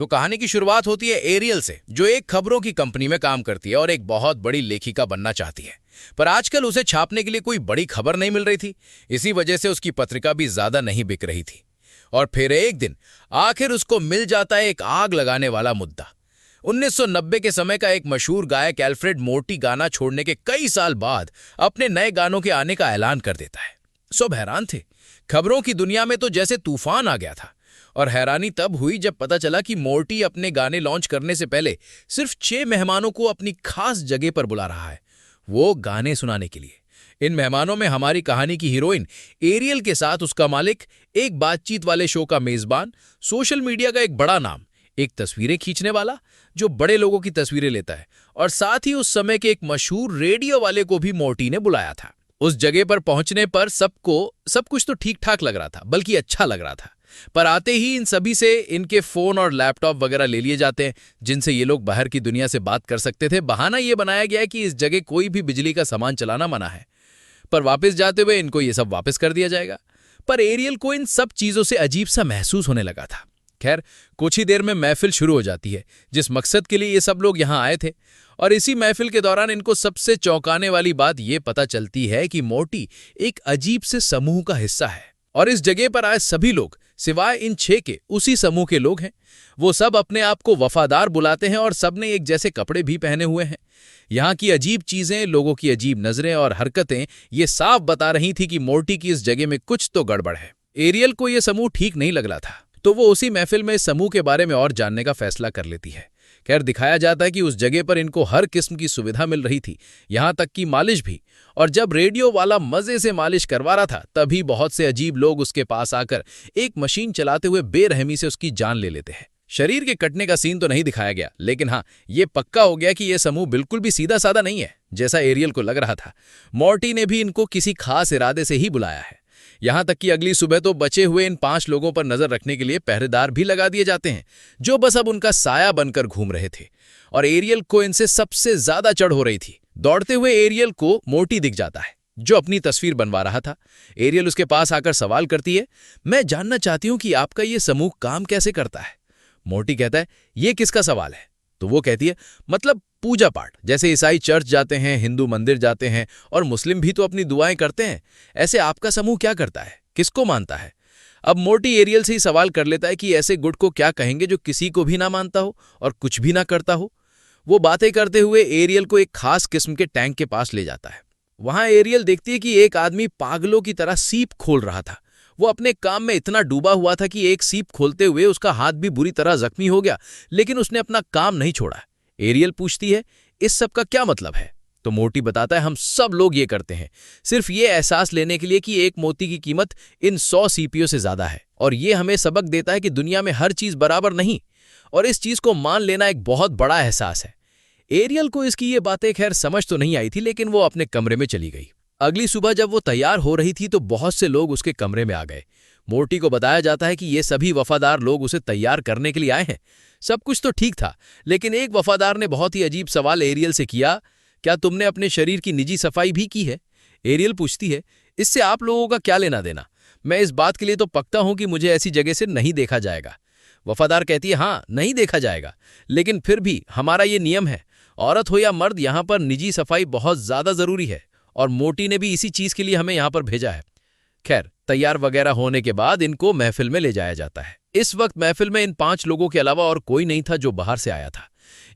तो कहानी की शुरुआत होती है एरियल से, जो एक खबरों की कंपनी में काम करती है और एक बहुत बड़ी लेखिका बनना चाहती है। पर आजकल उसे छापने के लिए कोई बड़ी खबर नहीं मिल रही थी। इसी वजह से उसकी पत्रिका भी ज्यादा नहीं बिक रही थी। और फिर एक दिन आखिर उसको मिल जाता है एक आग लगाने वाला मुद्दा। 1990 के समय का एक मशहूर गायक एल्फ्रेड मोर्टी गाना छोड़ने के कई साल बाद अपने नए गानों के आने का ऐलान कर देता है। सब हैरान थे। खबरों की दुनिया में तो जैसे तूफान आ गया था। और हैरानी तब हुई जब पता चला कि मोर्टी अपने गाने लॉन्च करने से पहले सिर्फ 6 मेहमानों को अपनी खास जगह पर बुला रहा है, वो गाने सुनाने के लिए। इन मेहमानों में हमारी कहानी की हीरोइन एरियल के साथ उसका मालिक, एक बातचीत वाले शो का मेजबान, सोशल मीडिया का एक बड़ा नाम, एक तस्वीरें खींचने वाला जो बड़े लोगों की तस्वीरें लेता है, और साथ ही उस समय के एक मशहूर रेडियो वाले को भी मोर्टी ने बुलाया था। उस जगह पर पहुंचने पर सबको सब कुछ तो ठीक ठाक लग रहा था, बल्कि अच्छा लग रहा था। पर आते ही इन सभी से इनके फोन और लैपटॉप वगैरह ले लिए जाते हैं, जिनसे ये लोग बाहर की दुनिया से बात कर सकते थे। बहाना ये बनाया गया है कि इस जगह कोई भी बिजली का सामान चलाना मना है। पर वापस जाते हुए इनको ये सब वापस कर दिया जाएगा। पर एरियल को इन सब चीजों से अजीब सा महसूस होने लगा था। खैर, कुछ ही देर में महफिल शुरू हो जाती है, जिस मकसद के लिए ये सब लोग यहाँ आए थे। और इसी महफिल के दौरान इनको सबसे चौंकाने वाली बात ये पता चलती है कि मोर्टी एक अजीब से समूह का हिस्सा है। और इस जगह पर आए सभी लोग सिवाय इन 6 के उसी समूह के लोग हैं। वो सब अपने आप को वफादार बुलाते हैं और सबने एक जैसे कपड़े भी पहने हुए हैं। यहाँ की अजीब चीजें, लोगों की अजीब नजरें और हरकतें ये साफ बता रही थी कि मोर्टी की इस जगह में कुछ तो गड़बड़ है। एरियल को यह समूह ठीक नहीं लग रहा था, तो वो उसी महफिल में इस समूह के बारे में और जानने का फैसला कर लेती है। खैर, दिखाया जाता है कि उस जगह पर इनको हर किस्म की सुविधा मिल रही थी, यहां तक कि मालिश भी। और जब रेडियो वाला मजे से मालिश करवा रहा था, तभी बहुत से अजीब लोग उसके पास आकर एक मशीन चलाते हुए बेरहमी से उसकी जान ले लेते हैं। शरीर के कटने का सीन तो नहीं दिखाया गया, लेकिन हाँ, ये पक्का हो गया कि यह समूह बिल्कुल भी सीधा साधा नहीं है, जैसा एरियल को लग रहा था। मोर्टी ने भी इनको किसी खास इरादे से ही बुलाया है। यहां तक कि अगली सुबह तो बचे हुए इन 5 लोगों पर नजर रखने के लिए पहरेदार भी लगा दिए जाते हैं, जो बस अब उनका साया बनकर घूम रहे थे। और एरियल को इनसे सबसे ज्यादा चढ़ हो रही थी। दौड़ते हुए एरियल को मोर्टी दिख जाता है, जो अपनी तस्वीर बनवा रहा था। एरियल उसके पास आकर सवाल करती है, मैं जानना चाहती हूं कि आपका ये समूह काम कैसे करता है। मोर्टी कहता है, ये किसका सवाल है? तो वो कहती है, मतलब पूजा पाठ, जैसे ईसाई चर्च जाते हैं, हिंदू मंदिर जाते हैं और मुस्लिम भी तो अपनी दुआएं करते हैं, ऐसे आपका समूह क्या करता है, किसको मानता है? अब मोर्टी एरियल से ही सवाल कर लेता है कि ऐसे गुट को क्या कहेंगे जो किसी को भी ना मानता हो और कुछ भी ना करता हो। वो बातें करते हुए एरियल को एक खास किस्म के टैंक के पास ले जाता है। वहां एरियल देखती है कि एक आदमी पागलों की तरह सीप खोल रहा था। वो अपने काम में इतना डूबा हुआ था कि एक सीप खोलते हुए उसका हाथ भी बुरी तरह जख्मी हो गया, लेकिन उसने अपना काम नहीं छोड़ा। एरियल पूछती है, इस सब का क्या मतलब है? तो मोर्टी बताता है, हम सब लोग ये करते हैं सिर्फ ये एहसास लेने के लिए कि एक मोती की कीमत इन 100 सीपियों से ज्यादा है। और ये हमें सबक देता है कि दुनिया में हर चीज बराबर नहीं, और इस चीज को मान लेना एक बहुत बड़ा एहसास है। एरियल को इसकी ये बातें खैर समझ तो नहीं आई थी, लेकिन वो अपने कमरे में चली गई। अगली सुबह जब वो तैयार हो रही थी तो बहुत से लोग उसके कमरे में आ गए। मोर्टी को बताया जाता है कि ये सभी वफादार लोग उसे तैयार करने के लिए आए हैं। सब कुछ तो ठीक था, लेकिन एक वफादार ने बहुत ही अजीब सवाल एरियल से किया, क्या तुमने अपने शरीर की निजी सफाई भी की है? एरियल पूछती है, इससे आप लोगों का क्या लेना देना? मैं इस बात के लिए तो पक्का हूं कि मुझे ऐसी जगह से नहीं देखा जाएगा। वफादार कहती है, हाँ, नहीं देखा जाएगा, लेकिन फिर भी हमारा ये नियम है, औरत हो या मर्द, यहां पर निजी सफाई बहुत ज्यादा जरूरी है, और मोर्टी ने भी इसी चीज के लिए हमें यहां पर भेजा है। खैर, तैयार वगैरह होने के बाद इनको महफिल में ले जाया जाता है। इस वक्त महफिल में इन 5 लोगों के अलावा और कोई नहीं था जो बाहर से आया था।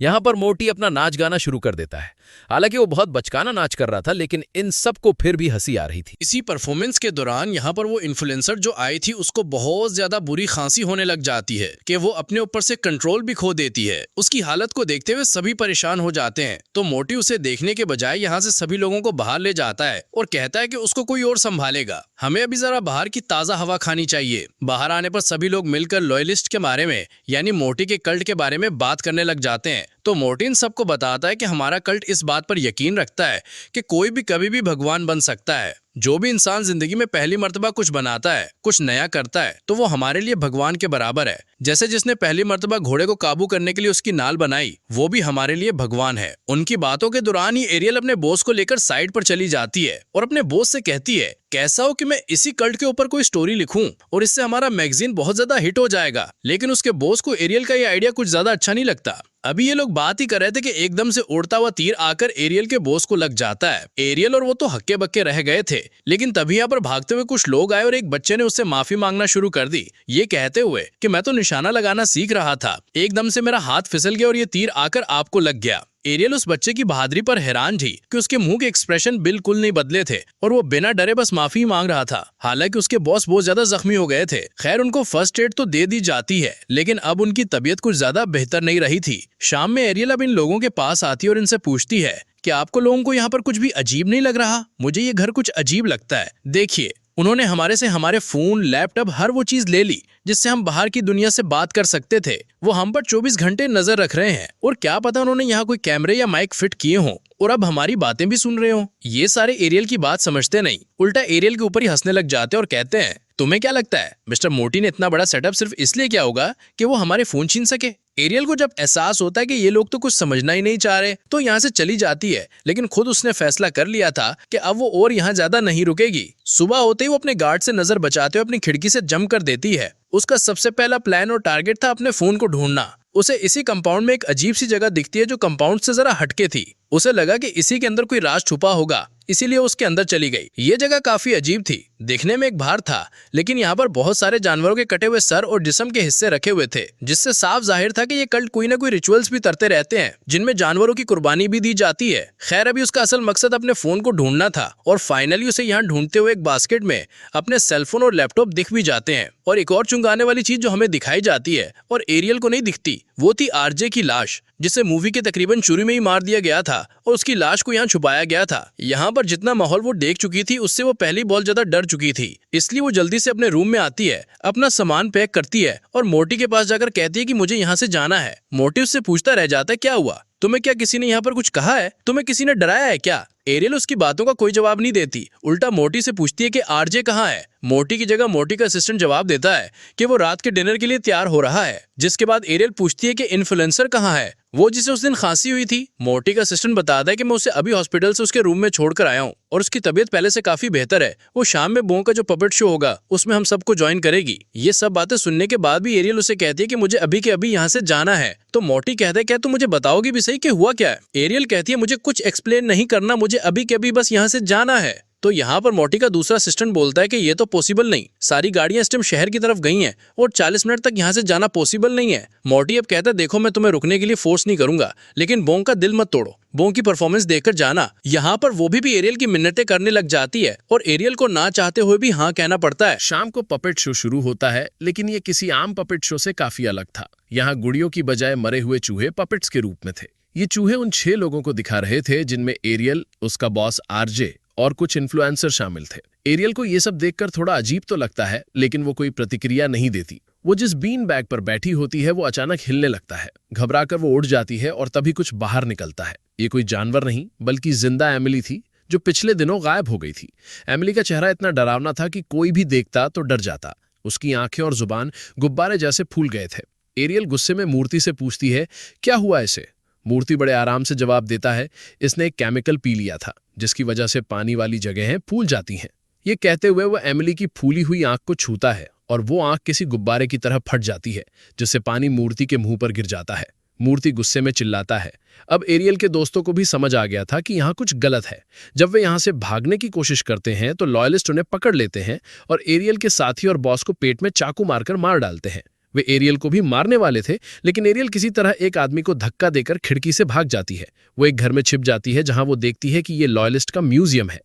यहां पर मोर्टी अपना नाच गाना शुरू कर देता है। हालांकि वो बहुत बचकाना नाच कर रहा था, लेकिन इन सबको फिर भी हंसी आ रही थी। इसी परफॉर्मेंस के दौरान यहाँ पर वो इन्फ्लुएंसर जो आई थी, उसको बहुत ज्यादा बुरी खांसी होने लग जाती है कि वो अपने ऊपर से कंट्रोल भी खो देती है। उसकी हालत को देखते हुए सभी परेशान हो जाते हैं, तो मोर्टी उसे देखने के बजाय यहाँ से सभी लोगों को बाहर ले जाता है और कहता है कि उसको कोई और संभालेगा। हमें अभी जरा बाहर की ताजा हवा खानी चाहिए। बाहर आने पर सभी लोग मिलकर लॉयलिस्ट के बारे में, यानी मोर्टी के कल्ट के बारे में बात करने लग जाते जाते हैं। तो मोर्टिन सबको बताता है कि हमारा कल्ट इस बात पर यकीन रखता है कि कोई भी कभी भी भगवान बन सकता है। जो भी इंसान जिंदगी में पहली मर्तबा कुछ बनाता है, कुछ नया करता है, तो वो हमारे लिए भगवान के बराबर है। जैसे जिसने पहली मर्तबा घोड़े को काबू करने के लिए उसकी नाल बनाई, वो भी हमारे लिए भगवान है। उनकी बातों के दौरान ही एरियल अपने बॉस को लेकर साइड पर चली जाती है और अपने बॉस से कहती है, कैसा हो कि मैं इसी कल्ट के ऊपर कोई स्टोरी लिखूं और इससे हमारा मैगजीन बहुत ज्यादा हिट हो जाएगा। लेकिन उसके बॉस को एरियल का ये आइडिया कुछ ज्यादा अच्छा नहीं लगता। अभी ये लोग बात ही कर रहे थे कि एकदम से उड़ता हुआ तीर आकर एरियल के बॉस को लग जाता है। एरियल और वो तो हक्के बक्के रह गए थे, लेकिन तभी यहाँ पर भागते हुए कुछ लोग आए और एक बच्चे ने उससे माफी मांगना शुरू कर दी, ये कहते हुए कि मैं तो निशाना लगाना सीख रहा था, एकदम से मेरा हाथ फिसल गया और ये तीर आकर आपको लग गया। एरियल उस बच्चे की बहादुरी पर हैरान थी कि उसके मुंह के एक्सप्रेशन बिल्कुल नहीं बदले थे और वो बिना डरे बस माफी मांग रहा था। हालांकि उसके बॉस बहुत ज्यादा जख्मी हो गए थे। खैर उनको फर्स्ट एड तो दे दी जाती है, लेकिन अब उनकी तबीयत कुछ ज्यादा बेहतर नहीं रही थी। शाम में एरियल अब इन लोगों के पास आती है और इनसे पूछती है कि आपको लोगों को यहाँ पर कुछ भी अजीब नहीं लग रहा? मुझे ये घर कुछ अजीब लगता है। देखिए, उन्होंने हमारे से हमारे फोन, लैपटॉप, हर वो चीज ले ली जिससे हम बाहर की दुनिया से बात कर सकते थे। वो हम पर 24 घंटे नजर रख रहे हैं और क्या पता उन्होंने यहाँ कोई कैमरे या माइक फिट किए हों और अब हमारी बातें भी सुन रहे हों। ये सारे एरियल की बात समझते नहीं, उल्टा एरियल के ऊपर ही हंसने लग जाते और कहते हैं, तुम्हें क्या लगता है मिस्टर मोटी ने इतना बड़ा सेटअप सिर्फ इसलिए किया होगा कि वो हमारे फोन छीन सके? एरियल को जब एहसास होता है कि ये लोग तो कुछ समझना ही नहीं चाह रहे, तो यहाँ से चली जाती है। लेकिन खुद उसने फैसला कर लिया था कि अब वो और यहाँ ज्यादा नहीं रुकेगी। सुबह होते ही वो अपने गार्ड से नजर बचाते हुए अपनी खिड़की से जंप कर देती है। उसका सबसे पहला प्लान और टारगेट था अपने फोन को ढूंढना। उसे इसी कंपाउंड में एक अजीब सी जगह दिखती है जो कंपाउंड से जरा हटके थी। उसे लगा कि इसी के अंदर कोई राज छुपा होगा, इसीलिए उसके अंदर चली गई। ये जगह काफी अजीब थी। दिखने में एक बार था, लेकिन यहाँ पर बहुत सारे जानवरों के कटे हुए सर और जिस्म के हिस्से रखे हुए थे, जिससे साफ जाहिर था कि ये कल्ट कोई ना कोई रिचुअल्स भी करते रहते हैं जिनमें जानवरों की कुर्बानी भी दी जाती है। खैर अभी उसका असल मकसद अपने फोन को ढूंढना था और फाइनली उसे यहाँ ढूंढते हुए एक बास्केट में अपने सेलफोन और लैपटॉप दिख भी जाते हैं। और एक और चुंगाने वाली चीज जो हमें दिखाई जाती है और एरियल को नहीं दिखती, वो थी आरजे की लाश, जिसे मूवी के तकरीबन शुरू में ही मार दिया गया था और उसकी लाश को यहाँ छुपाया गया था। यहाँ पर जितना माहौल वो देख चुकी थी उससे वो पहले ही बहुत ज्यादा डर चुकी थी, इसलिए वो जल्दी से अपने रूम में आती है, अपना सामान पैक करती है और मोटी के पास जाकर कहती है कि मुझे यहाँ से जाना है। मोटी उससे पूछता रह जाता है, क्या हुआ? तुम्हें क्या किसी ने यहाँ पर कुछ कहा है? तुम्हें किसी ने डराया है क्या? एरियल उसकी बातों का कोई जवाब नहीं देती, उल्टा मोटी से पूछती है कि आरजे कहाँ है। मोटी की जगह मोटी का असिस्टेंट जवाब देता है कि वो रात के डिनर के लिए तैयार हो रहा है। जिसके बाद एरियल पूछती है कि इन्फ्लुएंसर कहाँ है, वो जिसे उस दिन खांसी हुई थी। मोटी का असिस्टेंट बताता है कि मैं उसे अभी हॉस्पिटल से उसके रूम में छोड़कर आया हूँ और उसकी तबीयत पहले से काफी बेहतर है। वो शाम में बो का जो पपेट शो होगा उसमें हम सबको ज्वाइन करेगी। ये सब बातें सुनने के बाद भी एरियल उसे कहती है कि मुझे अभी के अभी यहाँ से जाना है। तो मोटी कहता है, क्या तुम मुझे बताओगी भी सही कि हुआ क्या है? एरियल कहती है, मुझे कुछ एक्सप्लेन नहीं करना, मुझे अभी के अभी बस यहाँ से जाना है। तो यहाँ पर मोटी का दूसरा असिस्टेंट बोलता है कि ये तो पॉसिबल नहीं, सारी गाड़ियां इस टाइम शहर की तरफ गई हैं और 40 मिनट तक यहाँ से जाना पॉसिबल नहीं है। मोटी अब कहता है, देखो मैं तुम्हें रुकने के लिए फोर्स नहीं करूंगा, लेकिन बोंग का दिल मत तोड़ो, बोंग की परफॉर्मेंस देखकर जाना। यहाँ पर वो भी एरियल की मिन्नतें करने लग जाती है और एरियल को ना चाहते हुए भी हाँ कहना पड़ता है। शाम को पपेट शो शुरू होता है, लेकिन ये किसी आम पपेट शो से काफी अलग था। यहाँ गुड़ियों की बजाय मरे हुए चूहे पपेट्स के रूप में थे। ये चूहे उन 6 लोगों को दिखा रहे थे जिनमें एरियल, उसका बॉस आरजे और कुछ इन्फ्लुएंसर शामिल थे। एरियल को ये सब देखकर थोड़ा अजीब तो लगता है, लेकिन वो कोई प्रतिक्रिया नहीं देती। वो जिस बीन बैग पर बैठी होती है वो अचानक हिलने लगता है। घबराकर वो उड़ जाती है और तभी कुछ बाहर निकलता है। ये कोई जानवर नहीं बल्कि जिंदा एमिली थी, जो पिछले दिनों गायब हो गई थी। एमिली का चेहरा इतना डरावना था कि कोई भी देखता तो डर जाता। उसकी आंखें और जुबान गुब्बारे जैसे फूल गए थे। एरियल गुस्से में मूर्ति से पूछती है, क्या हुआ इसे? मूर्ति बड़े आराम से जवाब देता है, इसने एक केमिकल पी लिया था जिसकी वजह से पानी वाली जगहें फूल जाती हैं। ये कहते हुए वो एमिली की फूली हुई आंख को छूता है और वो आंख किसी गुब्बारे की तरह फट जाती है, जिससे पानी मूर्ति के मुंह पर गिर जाता है। मूर्ति गुस्से में चिल्लाता है। अब एरियल के दोस्तों को भी समझ आ गया था कि यहाँ कुछ गलत है। जब वे यहाँ से भागने की कोशिश करते हैं तो लॉयलिस्ट उन्हें पकड़ लेते हैं और एरियल के साथी और बॉस को पेट में चाकू मारकर मार डालते हैं। वे एरियल को भी मारने वाले थे, लेकिन एरियल किसी तरह एक आदमी को धक्का देकर खिड़की से भाग जाती है। वो एक घर में छिप जाती है जहां वो देखती है कि ये लॉयलिस्ट का म्यूजियम है।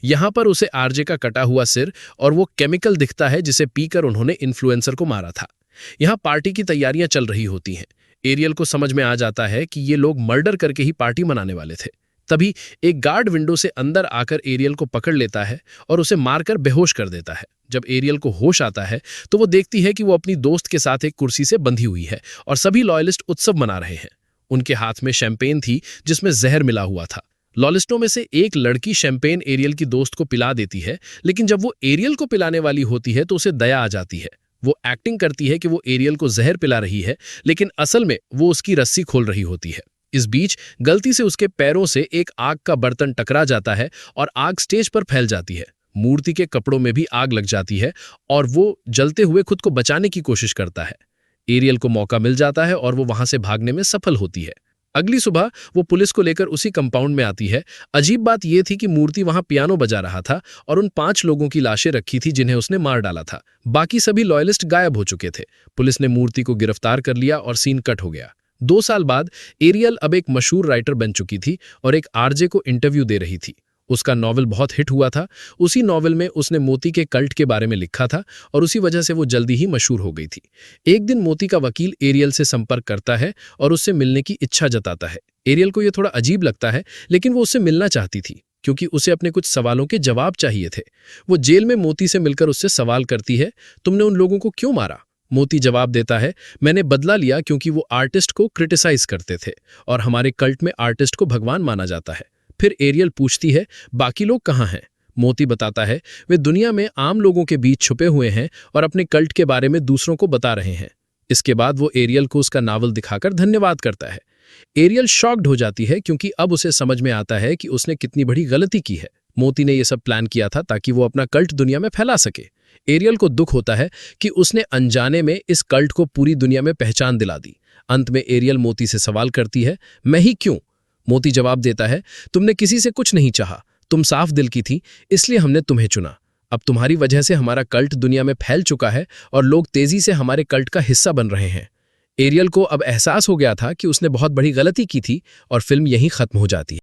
यहाँ पर उसे आरजे का कटा हुआ सिर और वो केमिकल दिखता है जिसे पीकर उन्होंने इन्फ्लुएंसर को मारा था। यहाँ पार्टी की तैयारियां चल रही होती हैं। एरियल को समझ में आ जाता है कि ये लोग मर्डर करके ही पार्टी मनाने वाले थे। तभी एक गार्ड विंडो से अंदर आकर एरियल को पकड़ लेता है और उसे मारकर बेहोश कर देता है। जब एरियल को होश आता है तो वो देखती है कि वो अपनी दोस्त के साथ एक कुर्सी से बंधी हुई है और सभी लॉयलिस्ट उत्सव मना रहे हैं। उनके हाथ में शैंपेन थी जिसमें जहर मिला हुआ था। लॉलिस्टों में से एक लड़की शैंपेन एरियल की दोस्त को पिला देती है, लेकिन जब वो एरियल को पिलाने वाली होती है तो उसे दया आ जाती है। वो एक्टिंग करती है कि वो एरियल को जहर पिला रही है, लेकिन असल में वो उसकी रस्सी खोल रही होती है। इस बीच गलती से उसके पैरों से एक आग का बर्तन टकरा जाता है और आग स्टेज पर फैल जाती है। मूर्ति के कपड़ों में भी आग लग जाती है और वो जलते हुए खुद को बचाने की कोशिश करता है। एरियल को मौका मिल जाता है और वो वहां से भागने में सफल होती है। अगली सुबह वो पुलिस को लेकर उसी कंपाउंड में आती है। अजीब बात यह थी कि मूर्ति वहां पियानो बजा रहा था और उन 5 लोगों की लाशें रखी थी जिन्हें उसने मार डाला था। बाकी सभी लॉयलिस्ट गायब हो चुके थे। पुलिस ने मूर्ति को गिरफ्तार कर लिया और सीन कट हो गया। 2 साल बाद एरियल अब एक मशहूर राइटर बन चुकी थी और एक आरजे को इंटरव्यू दे रही थी। उसका नॉवल बहुत हिट हुआ था। उसी नॉवल में उसने मोती के कल्ट के बारे में लिखा था और उसी वजह से वो जल्दी ही मशहूर हो गई थी। एक दिन मोती का वकील एरियल से संपर्क करता है और उससे मिलने की इच्छा जताता है। एरियल को यह थोड़ा अजीब लगता है, लेकिन वो उससे मिलना चाहती थी क्योंकि उसे अपने कुछ सवालों के जवाब चाहिए थे। वो जेल में मोती से मिलकर उससे सवाल करती है, तुमने उन लोगों को क्यों मारा? मोती जवाब देता है, मैंने बदला लिया क्योंकि वो आर्टिस्ट को क्रिटिसाइज करते थे और हमारे कल्ट में आर्टिस्ट को भगवान माना जाता है। फिर एरियल पूछती है, बाकी लोग कहाँ हैं? मोती बताता है, वे दुनिया में आम लोगों के बीच छुपे हुए हैं और अपने कल्ट के बारे में दूसरों को बता रहे हैं। इसके बाद वो एरियल को उसका नावल दिखाकर धन्यवाद करता है। एरियल शॉक्ड हो जाती है क्योंकि अब उसे समझ में आता है कि उसने कितनी बड़ी गलती की है। मोती ने यह सब प्लान किया था ताकि वो अपना कल्ट दुनिया में फैला सके। एरियल को दुख होता है कि उसने अनजाने में इस कल्ट को पूरी दुनिया में पहचान दिला दी। अंत में एरियल मोती से सवाल करती है, मैं ही क्यों? मोती जवाब देता है, तुमने किसी से कुछ नहीं चाहा, तुम साफ दिल की थी, इसलिए हमने तुम्हें चुना। अब तुम्हारी वजह से हमारा कल्ट दुनिया में फैल चुका है और लोग तेजी से हमारे कल्ट का हिस्सा बन रहे हैं। एरियल को अब एहसास हो गया था कि उसने बहुत बड़ी गलती की थी और फिल्म यहीं खत्म हो जाती है।